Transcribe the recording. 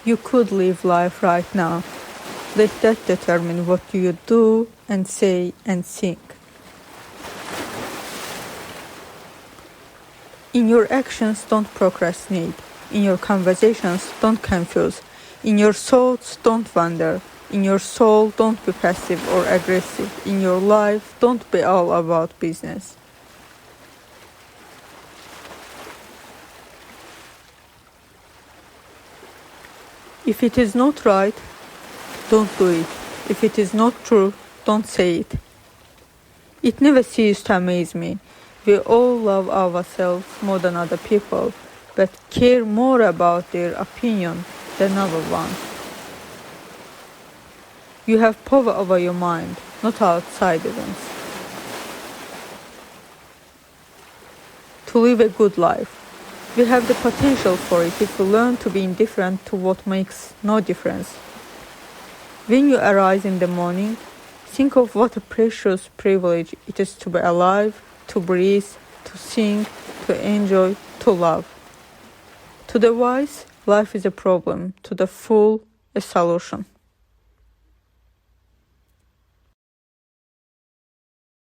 You could live life right now. Let that determine what you do and say and think. In your actions, don't procrastinate. In your conversations, don't confuse. In your thoughts, don't wander. In your soul, don't be passive or aggressive. In your life, don't be all about business. If it is not right, don't do it. If it is not true, don't say it. It never ceases to amaze me. We all love ourselves more than other people, but care more about their opinion than our one. You have power over your mind, not outside events. To live a good life. We have the potential for it if we learn to be indifferent to what makes no difference. When you arise in the morning, think of what a precious privilege it is to be alive, to breathe, to sing, to enjoy, to love. To the wise, life is a problem. To the fool, a solution.